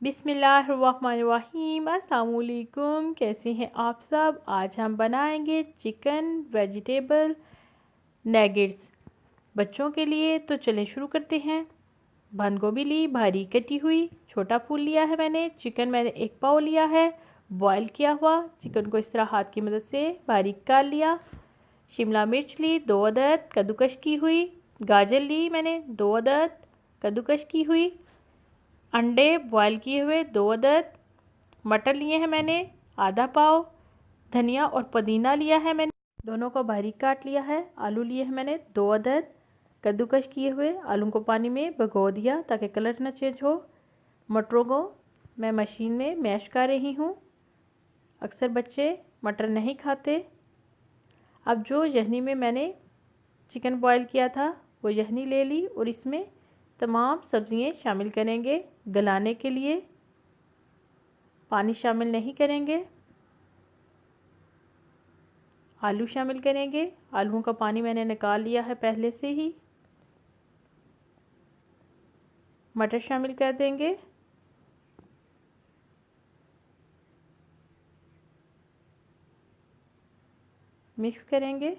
बिस्मिल्लाहिर्रहमानिर्रहीम। अस्सलाम वालेकुम। कैसे हैं आप सब। आज हम बनाएंगे चिकन वेजिटेबल नगेट्स बच्चों के लिए। तो चलें शुरू करते हैं। बंद गोभी ली भारी कटी हुई, छोटा फूल लिया है मैंने। चिकन मैंने 1 पाव लिया है बॉयल किया हुआ। चिकन को इस तरह हाथ की मदद से बारीक काट लिया। शिमला मिर्च ली 2 अदद कद्दूकश की हुई। गाजर ली मैंने 2 अदद कद्दूकश की हुई। अंडे बॉयल किए हुए 2 अदद। मटर लिए हैं मैंने आधा पाव। धनिया और पुदीना लिया है मैंने, दोनों को बारीक काट लिया है। आलू लिए हैं मैंने 2 अदद कद्दूकश किए हुए। आलू को पानी में भिगो दिया ताकि कलर ना चेंज हो। मटरों को मैं मशीन में मैश कर रही हूँ। अक्सर बच्चे मटर नहीं खाते। अब जो यखनी में मैंने चिकन बॉयल किया था वो यखनी ले ली और इसमें तमाम सब्जियां शामिल करेंगे। गलाने के लिए पानी शामिल नहीं करेंगे। आलू शामिल करेंगे। आलूओं का पानी मैंने निकाल लिया है पहले से ही। मटर शामिल कर देंगे। मिक्स करेंगे।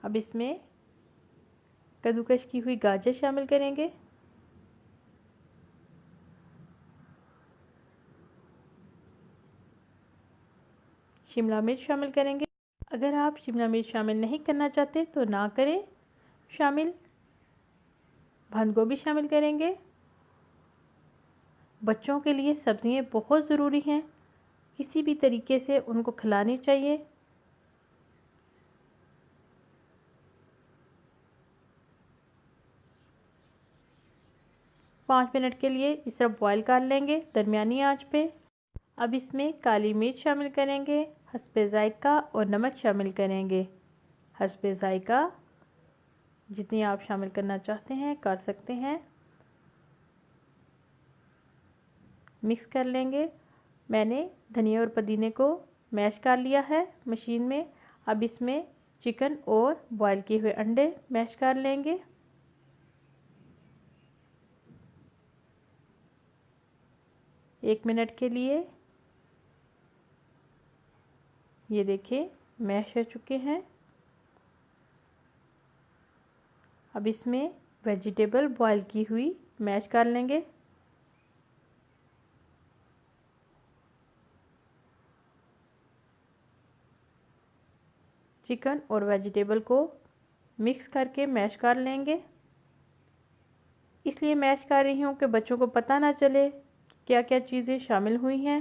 अब इसमें कद्दूकश की हुई गाजर शामिल करेंगे। शिमला मिर्च शामिल करेंगे। अगर आप शिमला मिर्च शामिल नहीं करना चाहते तो ना करें शामिल। बंद गोभी शामिल करेंगे। बच्चों के लिए सब्जियां बहुत ज़रूरी हैं, किसी भी तरीके से उनको खिलानी चाहिए। पाँच मिनट के लिए इस तरह बॉयल कर लेंगे दरमियानी आंच पे। अब इसमें काली मिर्च शामिल करेंगे, हस्बे ज़ायका, और नमक शामिल करेंगे। हस्बे ज़ायका जितनी आप शामिल करना चाहते हैं कर सकते हैं। मिक्स कर लेंगे। मैंने धनिया और पुदीने को मैश कर लिया है मशीन में। अब इसमें चिकन और बॉयल किए हुए अंडे मैश कर लेंगे। एक मिनट के लिए। ये देखिए मैश हो चुके हैं। अब इसमें वेजिटेबल बॉयल की हुई मैश कर लेंगे। चिकन और वेजिटेबल को मिक्स करके मैश कर लेंगे। इसलिए मैश कर रही हूँ कि बच्चों को पता ना चले क्या क्या चीज़ें शामिल हुई हैं।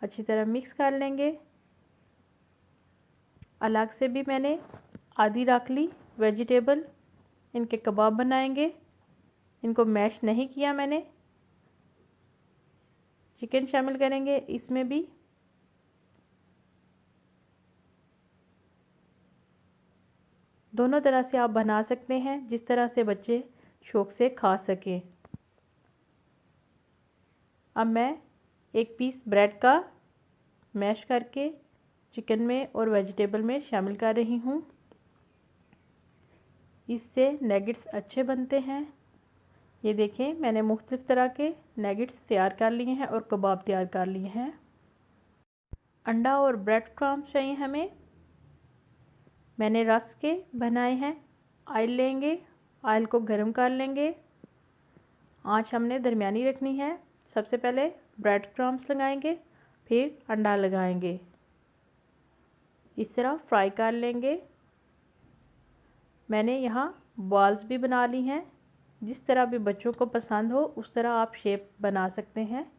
अच्छी तरह मिक्स कर लेंगे। अलग से भी मैंने आधी रख ली वेजिटेबल, इनके कबाब बनाएंगे। इनको मैश नहीं किया मैंने। चिकन शामिल करेंगे इसमें भी। दोनों तरह से आप बना सकते हैं, जिस तरह से बच्चे शौक़ से खा सकें। अब मैं एक पीस ब्रेड का मैश करके चिकन में और वेजिटेबल में शामिल कर रही हूँ। इससे नगेट्स अच्छे बनते हैं। ये देखें मैंने मुख्तलिफ़ तरह के नगेट्स तैयार कर लिए हैं और कबाब तैयार कर लिए हैं। अंडा और ब्रेड क्रम्स चाहिए हमें। मैंने रस के बनाए हैं। ऑयल लेंगे, ऑयल को गर्म कर लेंगे। आंच हमने दरमियानी रखनी है। सबसे पहले ब्रेड क्रम्स लगाएंगे, फिर अंडा लगाएंगे। इस तरह फ्राई कर लेंगे। मैंने यहाँ बॉल्स भी बना ली हैं। जिस तरह भी बच्चों को पसंद हो उस तरह आप शेप बना सकते हैं,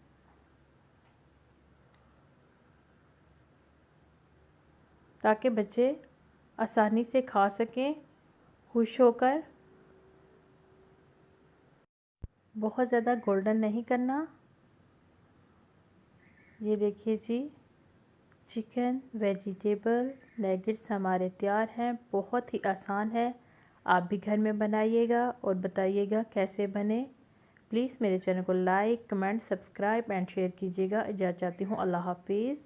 ताकि बच्चे आसानी से खा सकें खुश होकर। बहुत ज़्यादा गोल्डन नहीं करना। ये देखिए जी, चिकन वेजिटेबल नगेट्स हमारे तैयार हैं। बहुत ही आसान है। आप भी घर में बनाइएगा और बताइएगा कैसे बने। प्लीज़ मेरे चैनल को like, comment, subscribe and share कीजिएगा। इजाज़त चाहती हूँ। अल्लाह हाफिज़।